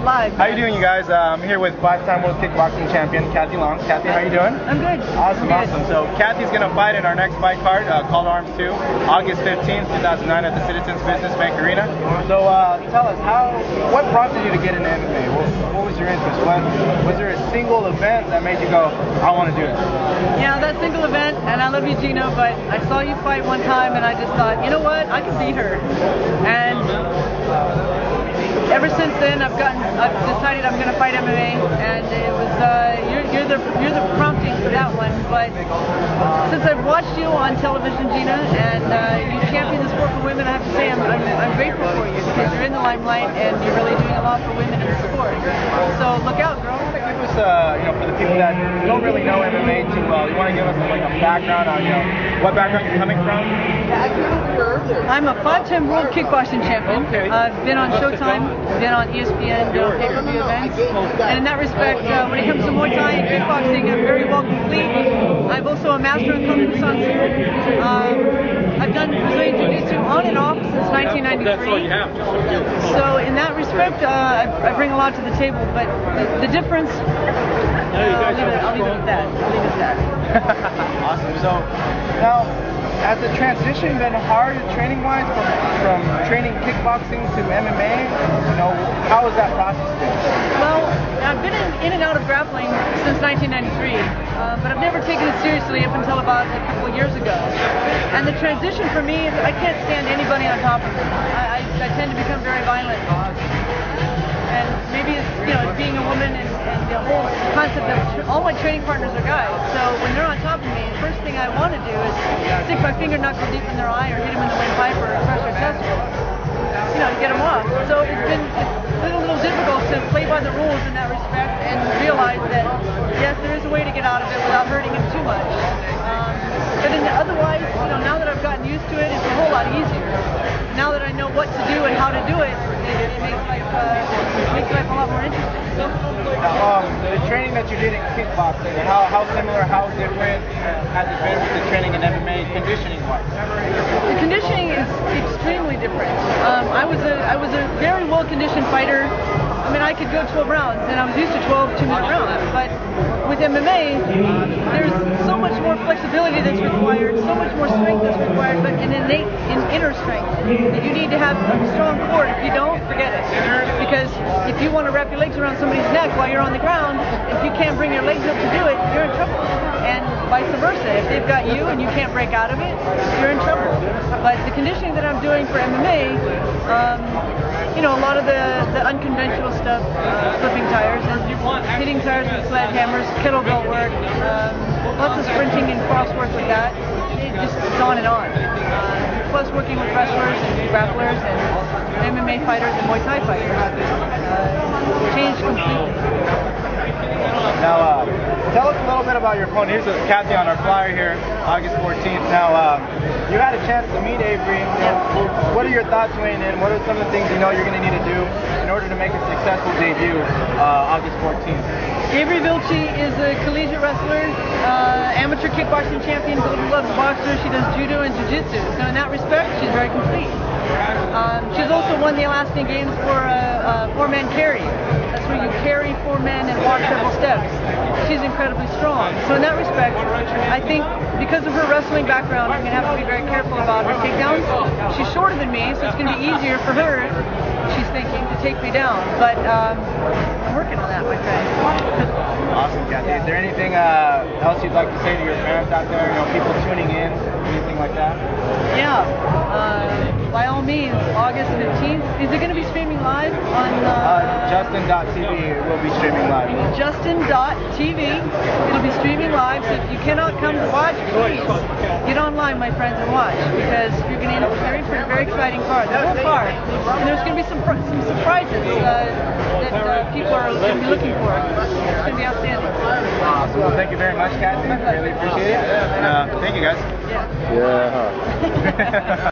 live. How you doing, you guys? I'm here with 5-time world kickboxing champion Kathy Long. Kathy, how you doing? I'm good. Awesome. So Kathy's gonna fight in our next fight card, Call to Arms 2, August 15th, 2009 at the Citizens Business Bank Arena. So tell us, what prompted you to get into MMA? What was your interest? Was there a single event that made you go, I want to do it? Yeah, that single event, and I love you, Gino, but I saw you fight one time, and I just thought, you know what, I can beat her. And ever since then, I've decided I'm going to fight MMA, and it was you're the prompting for that one. But since I've watched you on television, Gina, and you champion the sport for women, I have to say I'm grateful for you because you're in the limelight and you're really doing a lot for women in the sport. So look out, girl. Give us, for the people that don't really know MMA too well, you want to give us a background on, what background you're coming from? I'm a 5-time world kickboxing champion. Okay. I've been on Showtime, been on ESPN, doing pay-per-view events. And in that respect, when it comes to Muay Thai and kickboxing, I'm very well complete. I'm also a master in Kung Fu San Soo. I've done Brazilian Jiu-Jitsu on and off since 1993. That's all you have. So in that respect, I bring a lot to the table. But the difference, I'll leave it at that. Awesome. So now, has the transition been hard training-wise from training kickboxing to MMA? How has that process been? Well, I've been in and out of grappling since 1993, but I've never taken it seriously up until about a couple of years ago. And the transition for me is I can't stand anybody on top of me. I tend to become very violent. And maybe it's, being a woman and the whole concept of all my training partners are guys. So when they're on top of me, the first thing I want to do is stick my finger knuckle deep in their eye or hit them in the windpipe or crush their testicle, to get them off. So it's been a little difficult to play by the rules in that respect and realize that, yes, there is a way to get out of it without hurting him too much. But otherwise, now that I've gotten used to it, it's a whole lot easier. Now that I know what to do and how to do it, it makes life a lot more interesting. The training that you did in kickboxing, how similar, how different has it been with the training in MMA conditioning-wise? The conditioning is extremely different. I was a very well-conditioned fighter. I mean, I could go 12 rounds, and I was used to 12 2-minute rounds. But with MMA, there's so much more flexibility that's required, so much more strength that's required, but an innate inner strength. You need to have a strong core. If you don't, forget it. Because if you want to wrap your legs around somebody's neck while you're on the ground, if you can't bring your legs up to do it, you're in trouble. And vice versa. If they've got you and you can't break out of it, you're in trouble. But the conditioning that I'm doing for MMA, a lot of the unconventional stuff, flipping tires and hitting tires with sledgehammers, kettlebell work, lots of sprinting and cross work with that. It just is on and on. Plus working with wrestlers and grapplers and MMA fighters and Muay Thai fighters. Changed completely. Now, tell us a little bit about your opponent. Here's Kathy on our flyer here, August 14th. Now, you had a chance to meet Avery. What are your thoughts weighing in? What are some of the things you're going to need to do in order to make a successful debut August 14th? Avery Vilci is a collegiate wrestler, amateur kickboxing champion, beloved boxer. She does judo and jiu-jitsu. So in that respect, she's very complete. She's also won the Alaskan Games for a four-man carry. That's where you carry 4 men and walk several steps. She's incredibly strong. So in that respect, I think because of her wrestling background, I'm going to have to be very careful about her takedowns. She's shorter than me, so it's going to be easier for her, she's thinking, to take me down. But I'm working on that, my friend. Awesome, Kathy. Is there anything else you'd like to say to your fans out there? People tuning in, anything like that? Yeah. By all means, August 15th. Is it going to be streaming live on Justin.tv will be streaming live. Justin.tv. It'll be streaming live, so if you cannot come to watch, please get online, my friends, and watch, because you're going to end up with a very exciting card. The whole card. And there's going to be some surprises that people are going to be looking for. It's going to be outstanding. Awesome. Well, thank you very much, Kathy. Really appreciate it. And, thank you, guys. Yeah.